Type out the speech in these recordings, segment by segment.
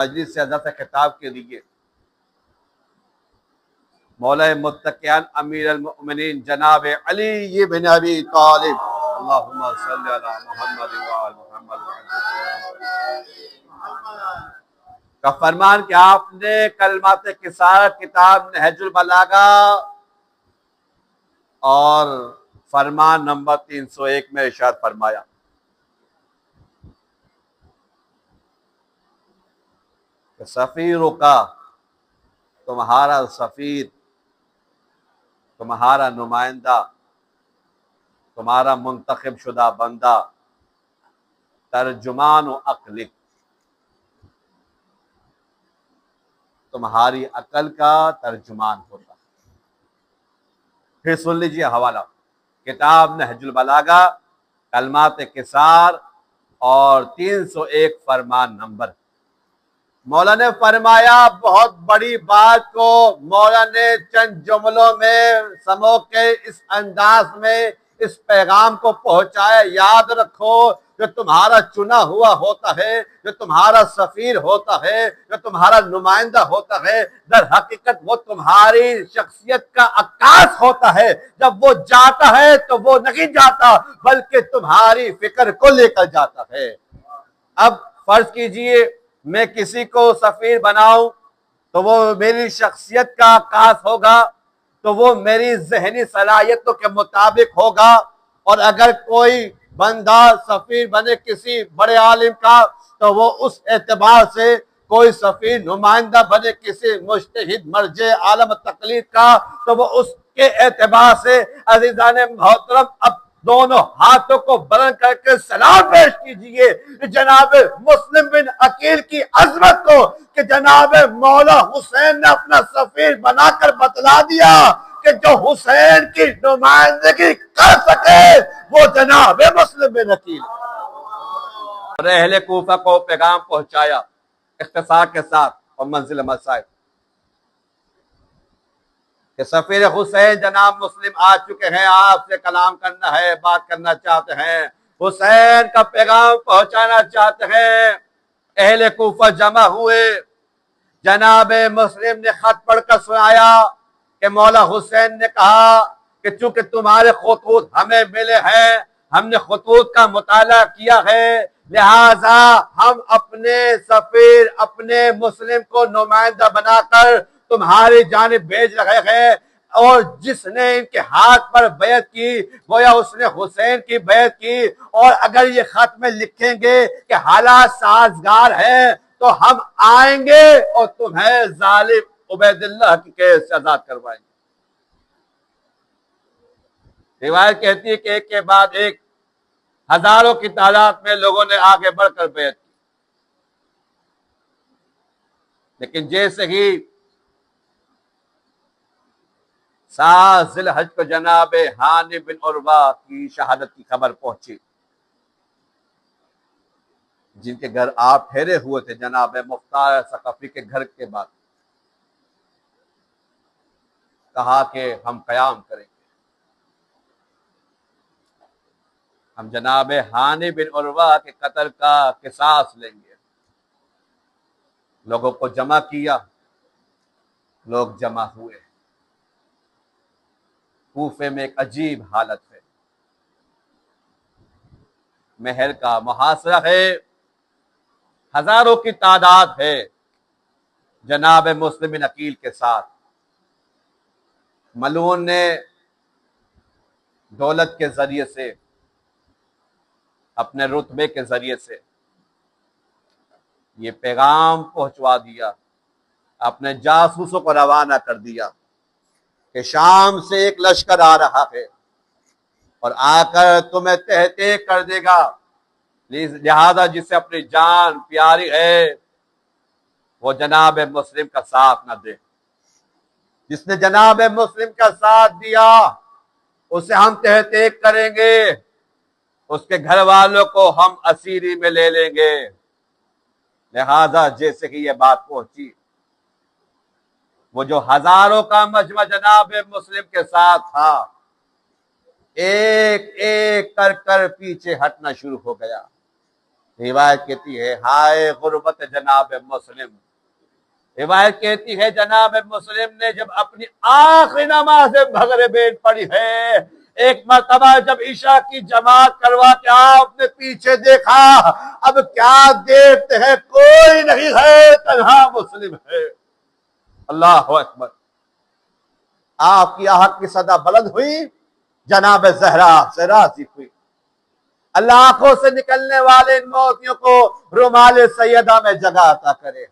مجلس سے حضرت سے خطاب کے لیے مولا متقیان امیر المؤمنین جناب علی بن ابی طالب اللہم صلی علی محمد وآل محمد کا فرمان کہ آپ نے کلمات قصار کتاب نہج البلاغہ اور فرمان نمبر 301 میں ارشاد فرمایا کہ سفیروں کا تمہارا سفیر، تمہارا نمائندہ، تمہارا منتخب شدہ بندہ ترجمان و عقلک، تمہاری عقل کا ترجمان ہوتا ہے۔ پھر سن لیجئے حوالہ کتاب نہج البلاغہ کلمات قصار اور 301 فرمان نمبر۔ مولا نے فرمایا بہت بڑی بات کو مولا نے چند جملوں میں سمو کے اس انداز میں اس پیغام کو پہنچایا۔ یاد رکھو جو تمہارا چنا ہوا ہوتا ہے، جو تمہارا سفیر ہوتا ہے، جو تمہارا نمائندہ ہوتا ہے، در حقیقت وہ تمہاری شخصیت کا عکاس ہوتا ہے۔ جب وہ جاتا ہے تو وہ نہیں جاتا بلکہ تمہاری فکر کو لے کر جاتا ہے۔ اب فرض کیجئے میں کسی کو سفیر بناؤں تو وہ میری شخصیت کا عکاس ہوگا، تو وہ میری ذہنی صلاحیتوں کے مطابق ہوگا، اور اگر کوئی بندہ سفیر بنے کسی بڑے عالم کا تو وہ اس اعتبار سے، کوئی سفیر نمائندہ بنے کسی مجتہد مرجع عالم تقلید کا تو وہ اس کے اعتبار سے۔ عزیزان محترم اب دونوں ہاتھوں کو بلند کر کے سلام پیش کیجئے جناب مسلم بن عقیل کی عظمت کو کہ جناب مولا حسین نے اپنا سفیر بنا کر بتلا دیا کہ جو حسین کی نمائندگی کر سکے وہ جناب مسلم بن عقیل۔ اور اہل کوفہ کو پیغام پہنچایا اختصار کے ساتھ اور منزل مسائل کہ سفیر حسین جناب مسلم آ چکے ہیں، آپ سے کلام کرنا ہے، بات کرنا چاہتے ہیں، حسین کا پیغام پہنچانا چاہتے ہیں۔ اہل کوفہ جمع ہوئے، جناب مسلم نے خط پڑھ کر سنایا کہ مولا حسین نے کہا کہ چونکہ تمہارے خطوط ہمیں ملے ہیں، ہم نے خطوط کا مطالعہ کیا ہے، لہذا ہم اپنے سفیر اپنے مسلم کو نمائندہ بنا کر تمہاری جانب بھیج رہے ہیں، اور جس نے ان کے ہاتھ پر بیعت کی گویا اس نے حسین کی بیعت کی، اور اگر یہ خط میں لکھیں گے کہ حالات سازگار ہیں تو ہم آئیں گے اور تمہیں ظالم عبید اللہ کی کیس سے آزاد کروائیں گے۔ روایت کہتی ہے کہ ایک کے بعد ایک ہزاروں کی تعداد میں لوگوں نے آگے بڑھ کر بیعت کی، لیکن جیسے ہی 7 ذی الحج کو جناب ہانی بن عروہ کی شہادت کی خبر پہنچی، جن کے گھر آپ ٹھہرے ہوئے تھے جناب مختار ثقفی کے گھر کے بعد، کہا کہ ہم قیام کریں گے، ہم جناب ہانی بن عروہ کے قتل کا قصاص لیں گے۔ لوگوں کو جمع کیا، لوگ جمع ہوئے۔ کوفے میں ایک عجیب حالت ہے، مہر کا محاصرہ ہے، ہزاروں کی تعداد ہے جناب مسلم بن عقیل کے ساتھ۔ ملعون نے دولت کے ذریعے سے، اپنے رتبے کے ذریعے سے یہ پیغام پہنچوا دیا، اپنے جاسوسوں کو روانہ کر دیا کہ شام سے ایک لشکر آ رہا ہے اور آ کر تمہیں تہتے کر دے گا، لہذا جسے اپنی جان پیاری ہے وہ جناب مسلم کا ساتھ نہ دے۔ جس نے جناب مسلم کا ساتھ دیا اسے ہم تہتے کریں گے، اس کے گھر والوں کو ہم اسیری میں لے لیں گے۔ لہذا جیسے کہ یہ بات پہنچی، وہ جو ہزاروں کا مجمع جناب مسلم کے ساتھ تھا ایک ایک کر کر پیچھے ہٹنا شروع ہو گیا۔ روایت کہتی ہے ہائے غربت جناب مسلم، روایت کہتی ہے جناب مسلم نے جب اپنی آخری نماز مغرب پڑھی ہے، ایک مرتبہ جب عشاء کی جماعت کروا کے آپ نے پیچھے دیکھا، اب کیا دیکھتے ہیں، کوئی نہیں ہے، تنہا مسلم ہے۔ اللہ اکبر۔ آپ کی آہٹ کی صدا بلند ہوئی، جناب زہرا سے راضی ہوئی۔ اللہ آنکھوں سے نکلنے والے ان موتیوں کو رومال سیدہ میں جگہ عطا کرے۔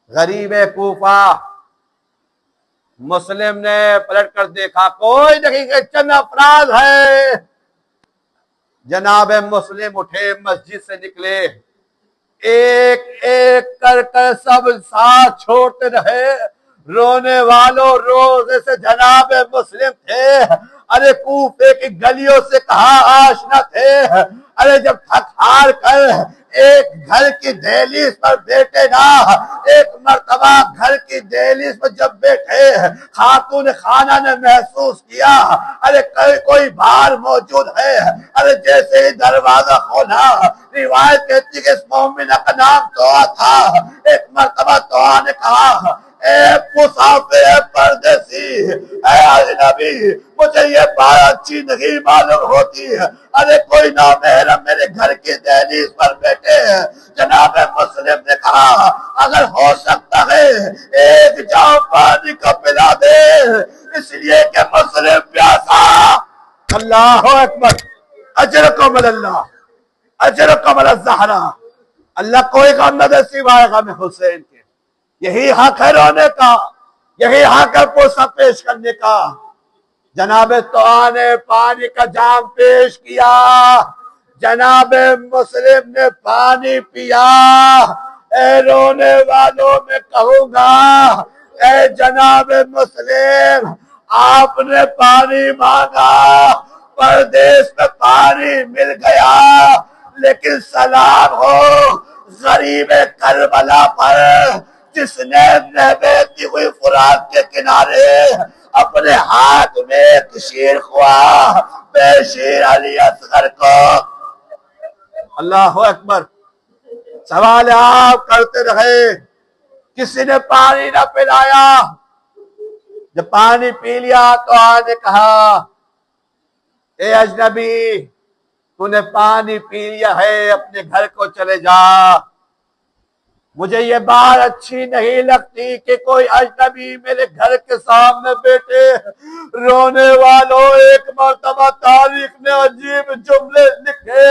غریب کوفہ، مسلم نے پلٹ کر دیکھا، کوئی نہیں کہ چند افراد ہے۔ جناب مسلم اٹھے، مسجد سے نکلے، ایک ایک کر کر سب ساتھ چھوڑتے رہے۔ رونے والوں روزے سے جناب مسلم تھے، ارے کوفے کی گلیوں سے کہاں آشنا تھے۔ ارے جب تھک ہار کر ایک گھر کی دہلیز پر بیٹھے نا، ایک مرتبہ گھر کی دہلیز پر جب بیٹھے، خاتون خانہ نے محسوس کیا ارے کوئی باہر موجود ہے۔ ارے جیسے ہی دروازہ کھولا، روایت کہتی کہ اس مومنہ کا نام توآ تھا۔ ایک مرتبہ توآ نے کہا، اے مسافر، اے پردیسی، اے اجنبی، مجھے یہ بات اچھی نہیں معلوم ہوتی، ارے کوئی نامحرم میرے گھر کی دہلیز پر بیٹھے۔ جناب مسلم نے کہا اگر ہو سکتا ہے ایک جام پانی کا پلا دے، اس لیے کہ مسلم پیاسا۔ اللہ اکبر، اجرکم اللہ، اجرکم الزہرا۔ اللہ کوئی غم نہ دے سوائے غم حسین کے۔ یہی حق ہے رونے کا، یہی حق ہے پوسا پیش کرنے کا۔ جناب توآ نے پانی کا جام پیش کیا، جناب مسلم نے پانی پیا۔ اے رونے والوں میں کہوں گا، اے جناب مسلم، آپ نے پانی مانگا، پردیس میں پانی مل گیا، لیکن سلام ہو غریب کربلا پر جس نے بہتی ہوئی فرات کے کنارے اپنے ہاتھ میں ایک شیر خواہ بے شیر علی اصغر کو۔ اللہ اکبر۔ سوال آپ کرتے رہے، کسی نے پانی نہ پلایا۔ جب پانی پی لیا تو آنے کہا، اے اجنبی، تو نے پانی پی لیا ہے، اپنے گھر کو چلے جا۔ مجھے یہ بات اچھی نہیں لگتی کہ کوئی اجنبی میرے گھر کے سامنے بیٹھے۔ رونے والوں، ایک مرتبہ تاریخ نے عجیب جملے لکھے،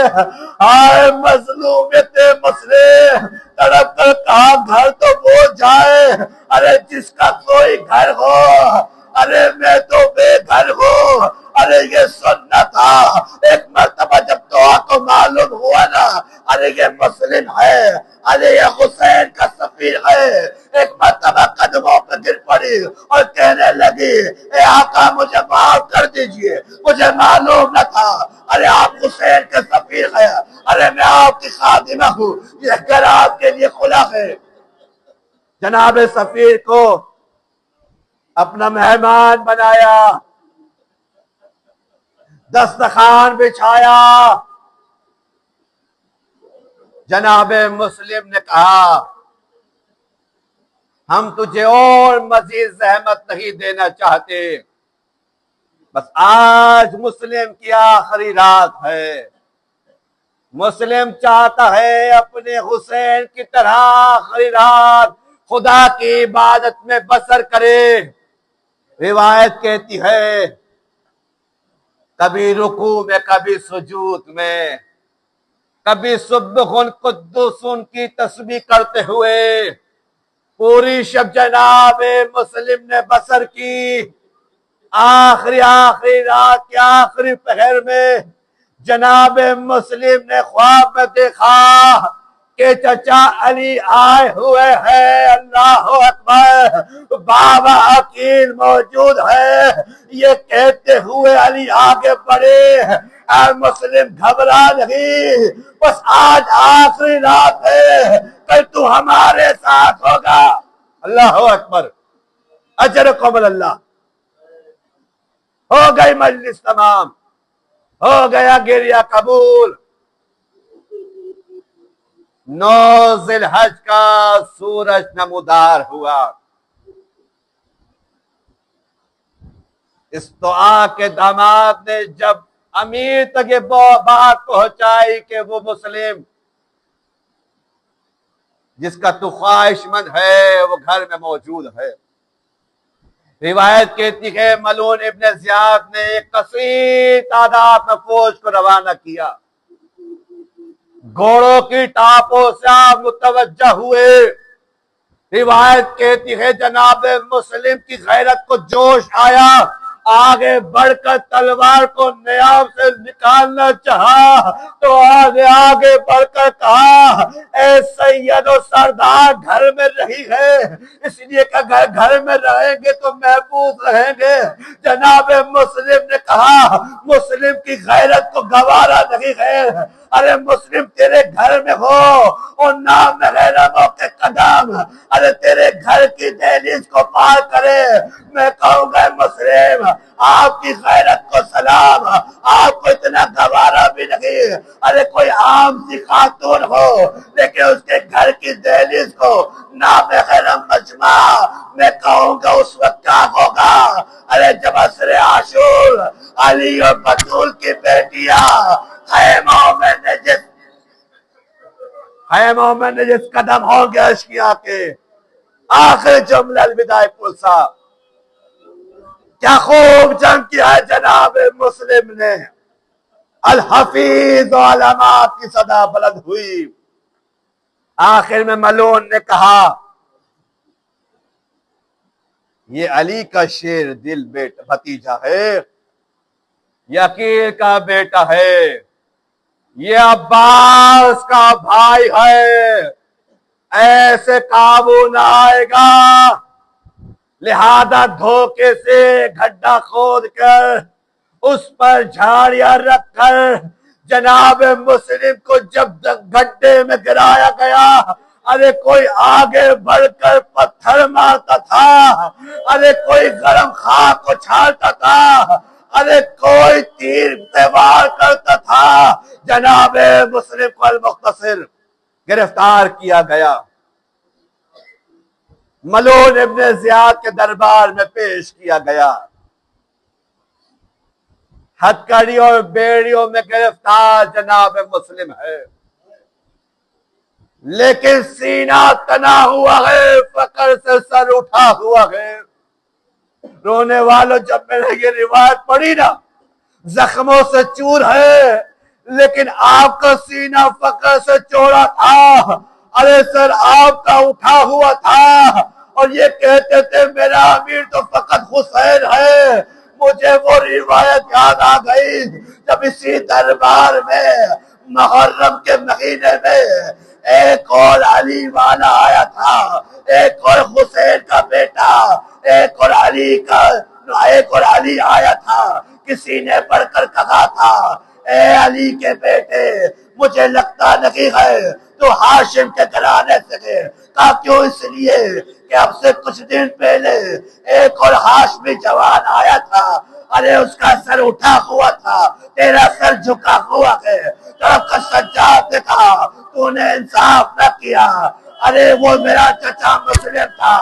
آئے مظلومیت مسلم، تڑپ کر کہا گھر تو وہ جائے، ارے جس کا کوئی گھر ہو، ارے میں تو بے گھر ہوں۔ ارے یہ سننا تھا۔ ایک مرتبہ جب توآ کو معلوم ہوا نا، ارے یہ مسلم ہے، ارے یہ حسین کا سفیر ہے، ایک مرتبہ قدموں پہ گر پڑی اور کہنے لگی، اے آقا مجھے معاف کر دیجئے، مجھے معلوم نہ تھا، ارے آپ حسین کے سفیر ہیں، ارے میں آپ کی خادمہ ہوں، یہ گھر آپ کے لیے کھلا ہے۔ جناب سفیر کو اپنا مہمان بنایا، دسترخوان بچھایا۔ جناب مسلم نے کہا ہم تجھے اور مزید زحمت نہیں دینا چاہتے، بس آج مسلم کی آخری رات ہے، مسلم چاہتا ہے اپنے حسین کی طرح آخری رات خدا کی عبادت میں بسر کرے۔ روایت کہتی ہے کبھی رکوع میں، کبھی سجود میں، کبھی سبح قدوس کی تسبیح کرتے ہوئے پوری شب جناب مسلم نے بسر کی۔ آخری رات کے آخری پہر میں جناب مسلم نے خواب میں دیکھا کہ چچا علی آئے ہوئے ہیں۔ اللہ اکبر۔ بابا عقیل موجود ہے۔ یہ کہتے ہوئے علی آگے بڑھے، اے مسلم گھبرا نہیں، بس آج آخری رات ہے، کل تو ہمارے ساتھ ہوگا۔ اللہ اکبر۔ اجرکم اللہ۔ ہو گئی مجلس تمام، ہو گیا گریہ قبول۔ 9 ذی الحج کا سورج نمودار ہوا۔ اس دعا کے داماد نے جب امیر تک یہ بات پہنچائی کہ وہ مسلم جس کا تو خواہش مند ہے وہ گھر میں موجود ہے، روایت کہتی ہے ملون ابن زیاد نے ایک کثیر تعداد میں فوج کو روانہ کیا، گھوڑوں کی ٹاپوں سے آپ متوجہ ہوئے۔ روایت کہتی ہے جناب مسلم کی غیرت کو جوش آیا، آگے بڑھ کر تلوار کو نیام سے نکالنا چاہا تو آگے بڑھ کر کہا اے سید و سردار گھر میں رہی ہے، اس لیے کہ گھر میں رہیں گے تو محفوظ رہیں گے۔ جناب مسلم نے کہا مسلم کی غیرت کو گوارا نہیں ہے، ارے مسلم تیرے گھر میں ہو اور نام غیرموں کے قدم ارے تیرے گھر کی دہلیز کو پار کرے، میں کہوں گا مسلم آپ کی غیرت کو سلام، آپ کو اتنا گوارا بھی نہیں، ارے کوئی عام سی خاتون ہو لیکن اس کے گھر کی دہلیز کو نام غیرم مجمع، میں کہوں گا اس وقت کیا ہوگا؟ ارے جب عصر عاشور علی اور بطول کی بیٹیاں خیموں میں نے جس قدم ہوں گے اشکیا کے، آخر جملہ الوداع پلسا، کیا خوب جنگ کیا ہے جناب مسلم نے، الحفیظ و علامات کی صدا بلند ہوئی۔ آخر میں ملون نے کہا یہ علی کا شیر دل بیٹا بھتیجا ہے، یہ عقیل کا بیٹا ہے، یہ عباس کا بھائی ہے، ایسے قابو نہ آئے گا، لہذا دھوکے سے گھڈا کھود کر اس پر جھاڑیاں رکھ کر جناب مسلم کو جب گڈھے میں گرایا گیا، ارے کوئی آگے بڑھ کر پتھر مارتا تھا، ارے کوئی گرم خاک کو چھاڑتا تھا، ارے کوئی تیر وار کرتا تھا، جناب مسلم کو المختصر گرفتار کیا گیا، ملون ابن زیاد کے دربار میں پیش کیا گیا، ہتھکڑیوں اور بیڑیوں میں گرفتار جناب مسلم ہے، لیکن سینہ تنا ہوا ہے، فقر سے سر اٹھا ہوا ہے۔ رونے والوں جب میں نے یہ روایت پڑھی نا، زخموں سے چور ہے لیکن آپ کا سینہ فقر سے چوڑا تھا، ارے سر آپ کا اٹھا ہوا تھا، اور یہ کہتے تھے میرا امیر تو فقط حسین ہے۔ مجھے وہ روایت یاد آ گئی جب اسی دربار میں محرم کے مہینے میں ایک اور علی والا آیا تھا، ایک اور حسین کا بیٹا، ایک اور علی آیا تھا، کسی نے پڑھ کر کہا تھا اے علی کے بیٹے مجھے لگتا نہیں ہے تو ہاشم کے گھرانے سے ہے، کہا کیوں؟ اس لیے کہ اب سے کچھ دن پہلے ایک اور ہاشمی جوان آیا تھا، ارے اس کا سر اٹھا ہوا تھا، تیرا سر جھکا ہوا ہے، طرف کا سجاد نے کہا تو نے انصاف نہ کیا، ارے وہ میرا چچا مسلم تھا،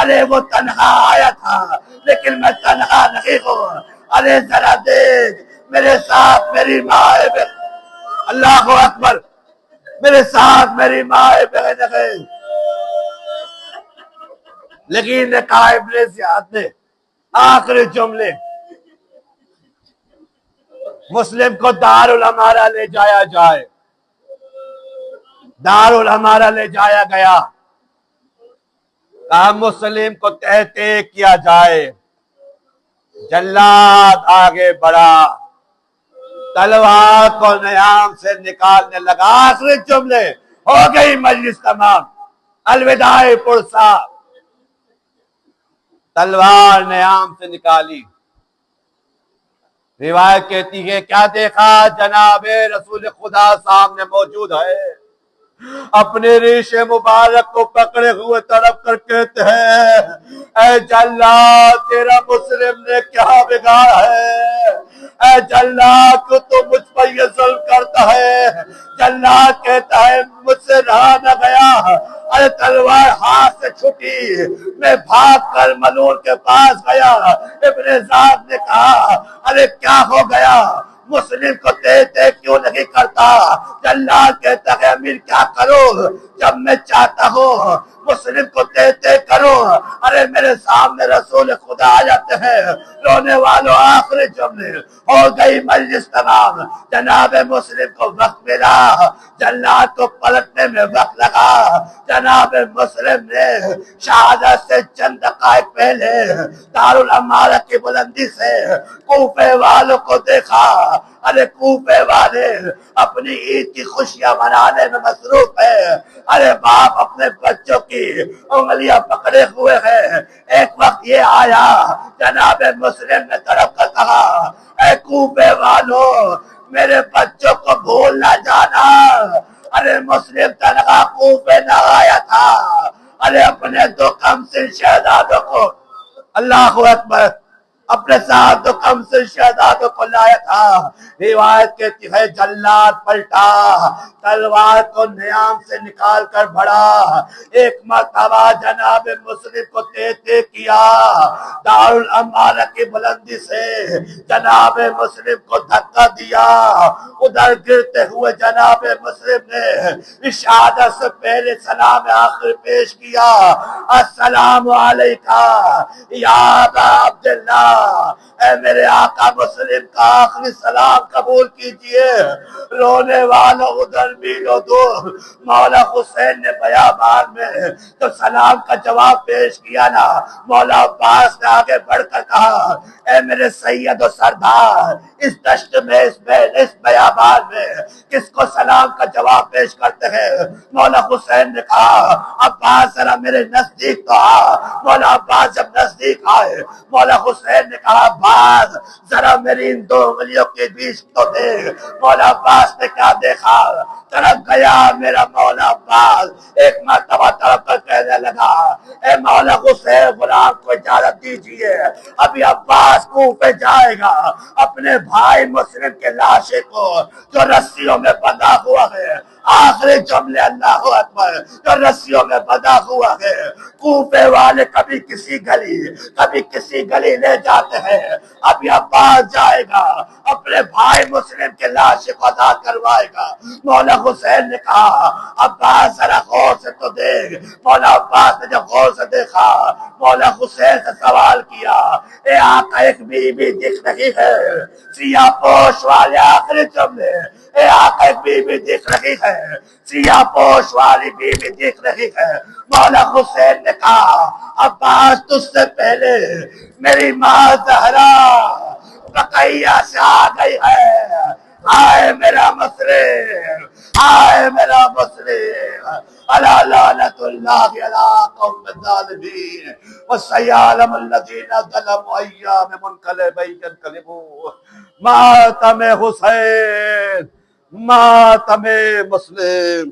ارے وہ تنہا آیا تھا لیکن میں تنہا نہیں ہوں، ارے ذرا دیکھ میرے ساتھ میری ماں ہے، اللہ اکبر، میرے ساتھ میری ماں ہے، لیکن نے کہا ابن زیاد نے آخری جملے مسلم کو دارالامارہ لے جایا جائے، دارالامارہ لے جایا گیا، کہا مسلم کو تہتے کیا جائے، جلاد آگے بڑھا، تلوار کو نیام سے نکالنے لگا، آخری جملے ہو گئی، مجلس تمام، الوداع پرسا، تلوار نیام سے نکالی، روایت کہتی ہے کیا دیکھا؟ جناب رسول خدا سامنے موجود ہے، اپنے ریش مبارک کو پکڑے ہوئے تڑپ کر کہتے ہیں اے جلاد تیرا مسلم نے کیا بگاڑا ہے، اے جلاد کو تو مجھ پر یہ ظلم کرتا ہے۔ جلاد کہتا ہے مجھ سے رہا نہ گیا، ارے تلوار ہاتھ سے چھٹی، میں بھاگ کر ملون کے پاس گیا۔ ابن زاد نے کہا ارے کیا ہو گیا، مسلم کو دیتے کیوں نہیں کرتا؟ جلاد کہتا ہے امیر کیا کرو، جب میں چاہتا ہوں مسلم کو دیتے کرو، ارے میرے سامنے رسول خدا آ جاتے ہیں۔ رونے والوں آخری جملے ہو گئی مجلس تمام، جناب مسلم کو وقت ملا، جلاد کو پلٹنے میں وقت لگا۔ جناب مسلم نے شہادت سے چند دقائق پہلے دارالعمارہ کی بلندی سے کوفے والوں کو دیکھا۔ ارے کوفے والے اپنی عید کی خوشیاں منانے میں مصروف ہے، ارے باپ اپنے بچوں کی انگلیاں پکڑے ہوئے ہیں۔ ایک وقت یہ آیا جناب مسلم نے تڑپ کر کہا اے کوفے والوں میرے بچوں کو بھول نہ جانا۔ ارے مسلم تنہا کوفے نہ آیا تھا، ارے اپنے دو کمسن شہزادوں کو، اللہ اکبر، اپنے ساتھ دو کمسن شہزادوں کو لایا تھا۔ روایت کہتی ہے جلاد پلٹا، تلوار کو نیام سے نکال کر بڑھا، ایک مرتبہ جناب مسلم کو تیتے کیا، دارالعمارہ کی بلندی سے جناب مسلم کو دھکا دیا۔ ادھر گرتے ہوئے جناب مسلم نے شہادت سے پہلے سلام آخر پیش کیا، السلام علیکہ یا ابا عبداللہ، اے میرے آقا مسلم کا آخری سلام قبول کیجئے۔ رونے والوں ادھر میلوں دور مولا حسین نے بیابان میں تو سلام کا جواب پیش کیا نا، مولا عباس نے آگے بڑھ کر کہا اے میرے سید و سردار، اس دشت میں اس بیابان میں کس کو سلام کا جواب پیش کرتے ہیں؟ مولا حسین نے کہا عباس ذرا میرے نزدیک تو آ۔ مولا عباس جب نزدیک آئے مولا حسین نے کہا عباس ذرا میری ان دو انگلیوں کے بیچ تو دیکھ۔ مولا عباس نے کیا دیکھا، تڑپ گیا میرا مولا عباس، ایک مرتبہ تڑپ کر کہنے لگا اے مولا حسین غلام کو اجازت دیجئے، ابھی عباس کوفے جائے گا، اپنے بھائی مسلم کے لاشے کو جو رسیوں میں بندھا ہوا ہے، آخری جملے اللہ اکبر، جو رسیوں میں بندھا ہوا ہے، کوفے والے کبھی کسی گلی لے جاتے ہیں، ابھی عباس جائے گا اپنے بھائی مسلم کے لاشے کو آزاد کروائے گا۔ مولا حسین نے کہا عباس ذرا غور سے تو دیکھ۔ مولا عباس نے جب غور سے دیکھا مولا حسین سے سوال کیا اے آقا ایک بی بی دکھ رہی ہے، سیاہ پوش والے آخری جملے، اے آقا ایک بی بی دکھ رہی ہے، سیاہ پوش والی بی بی دکھ رہی ہے۔ مولا حسین نے کہا عباس تجھ سے پہلے میری ماں زہرا بقیہ سے آ گئی ہے، آئے میرا مسلم، آئے میرا مسلم، الا لعنت اللہ علی قوم الظالمین وسیعلم الذین ظلموا ایام منقلب ینقلبون۔ ماتم حسین، ماتم مسلم۔